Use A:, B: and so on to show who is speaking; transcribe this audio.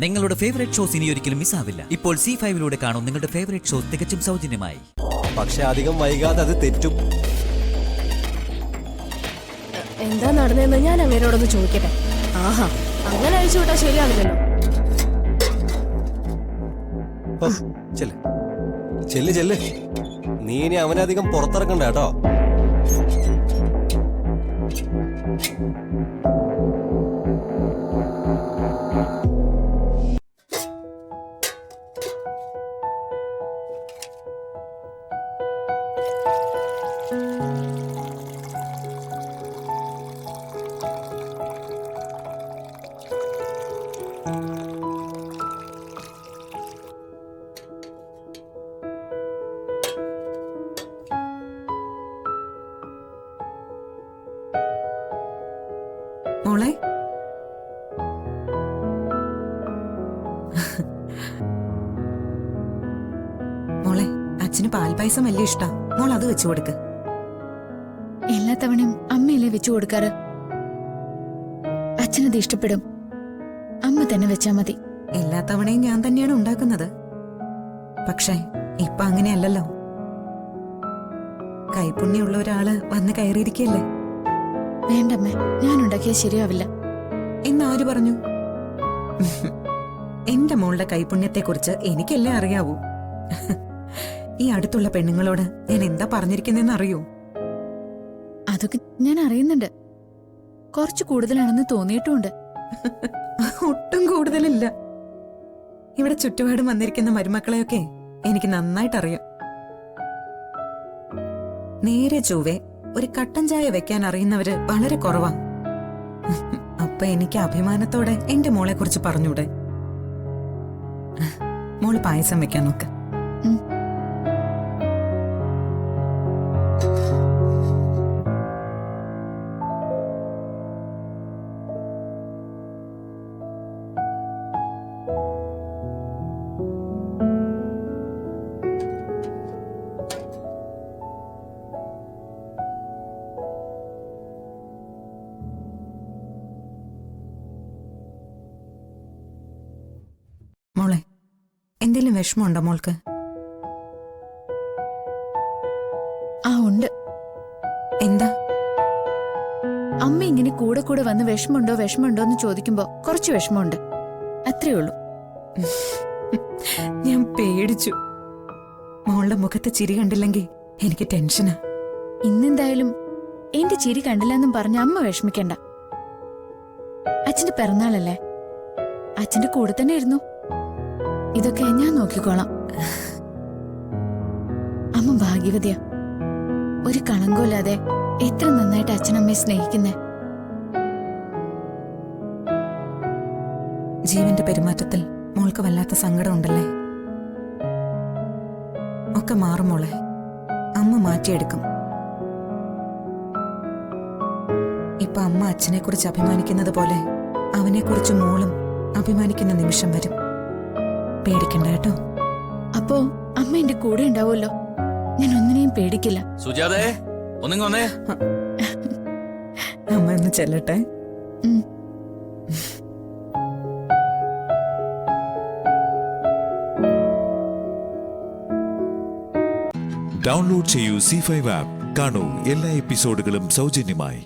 A: നിങ്ങളുടെ favourite shows ഇനി ഒരിക്കലും മിസ്സാവില്ല. ഇപ്പോൾ C5 കാണും നിങ്ങളുടെ ഫേവറേറ്റ് ഷോസ് തികച്ചും സൗജന്യമായി.
B: പക്ഷെ അധികം വൈകാതെ അത് തെറ്റും.
C: എന്താ നടന്നതെന്ന് ഞാൻ അങ്ങേരോടൊന്ന് ചോദിക്കട്ടെ. ആഹാ, അങ്ങനെ അഴിച്ചു വിട്ടാ ശരിയാവില്ലല്ലോ.
B: ചെല്ല് നീ ഇനി അവനധികം പുറത്തിറക്കണ്ട കേട്ടോ.
D: മോളെ, മോളെ, അച്ഛന് പാൽപായസം വലിയ ഇഷ്ടാ. മോൾ അത് വെച്ചു കൊടുക്ക്.
E: എല്ലാ തവണയും അമ്മയല്ലേ വെച്ചു കൊടുക്കാറ്. അച്ഛനത് ഇഷ്ടപ്പെടും. അമ്മ തന്നെ വെച്ചാ മതി.
D: എല്ലാ തവണയും ഞാൻ തന്നെയാണ് ഉണ്ടാക്കുന്നത്. പക്ഷേ ഇപ്പൊ അങ്ങനെയല്ലല്ലോ. കൈപുണ്യമുള്ള ഒരാള് വന്ന് കയറിയിരിക്കല്ലേ.
E: വേണ്ടമ്മേ, ഞാൻ ഉണ്ടാക്കിയാൽ ശരിയാവില്ല.
D: എന്നാര് പറഞ്ഞു? എന്റെ മോളുടെ കൈപുണ്യത്തെക്കുറിച്ച് എനിക്കല്ലേ അറിയാവൂ. ഈ അടുത്തുള്ള പെണ്ണുങ്ങളോട് ഞാൻ എന്താ പറഞ്ഞിരിക്കുന്നെന്ന് അറിയൂ?
E: അതൊക്കെ ഞാൻ അറിയുന്നുണ്ട്. കുറച്ച് കൂടുതലാണെന്ന് തോന്നിയിട്ടുമുണ്ട്.
D: ഒട്ടും കൂടുതലില്ല. ഇവിടെ ചുറ്റുപാടും വന്നിരിക്കുന്ന മരുമക്കളെയൊക്കെ എനിക്ക് നന്നായിട്ടറിയാം. നേരെ ചൊവ്വേ ഒരു കട്ടൻ ചായ വെക്കാൻ അറിയുന്നവര് വളരെ കുറവാ. അപ്പൊ എനിക്ക് അഭിമാനത്തോടെ എന്റെ മോളെ കുറിച്ച് പറഞ്ഞൂടെ? മോള് പായസം വെക്കാൻ നോക്ക്. മോളെ, എന്തെങ്കിലും വിഷമമുണ്ടോ മോൾക്ക്?
E: ആ, ഉണ്ട്.
D: എന്താ?
E: അമ്മ ഇങ്ങനെ കൂടെ കൂടെ വന്ന് വിഷമുണ്ടോ എന്ന് ചോദിക്കുമ്പോ കുറച്ച് വിഷമമുണ്ട്. അത്രേ ഉള്ളൂ.
D: ഞാൻ പേടിച്ചു. മോളുടെ മുഖത്ത് ചിരി കണ്ടില്ലെങ്കിൽ എനിക്ക് ടെൻഷനാ.
E: ഇന്നെന്തായാലും എന്റെ ചിരി കണ്ടില്ലെന്നും പറഞ്ഞ് അമ്മ വിഷമിക്കണ്ട. അച്ഛന്റെ പിറന്നാളല്ലേ, അച്ഛന്റെ കൂടെ തന്നെ ഇരുന്നു. ഇതൊക്കെ ഞാൻ നോക്കിക്കോളാം. അമ്മ ഭാഗ്യവതിയാ. ഒരു കളങ്കമില്ലാതെ എത്ര നന്നായിട്ട് അച്ഛനമ്മയെ സ്നേഹിക്കുന്നേ.
D: ജീവന്റെ പെരുമാറ്റത്തിൽ മോൾക്ക് വല്ലാത്ത സങ്കടം ഉണ്ടല്ലേ? ഒക്കെ മാറും മോളെ. അമ്മ മാറ്റിയെടുക്കും. ഇപ്പൊ അമ്മ അച്ഛനെ കുറിച്ച് അഭിമാനിക്കുന്നത് പോലെ അവനെക്കുറിച്ച് മോളും അഭിമാനിക്കുന്ന നിമിഷം വരും. പേടിക്കണ്ട കേട്ടോ.
E: അപ്പോ അമ്മ എന്റെ കൂടെ ഉണ്ടാവുമല്ലോ. ഞാൻ ഒന്നിനെയും പേടിക്കില്ല.
A: സുജാതേ, ഒന്നിങ്ങൊന്നേ.
D: അമ്മ ഒന്ന് ചെല്ലട്ടെ.
F: ഡൗൺലോഡ് ചെയ്യൂ C5 ആപ്പ്. കാണൂ എല്ലാ എപ്പിസോഡുകളും സൗജന്യമായി.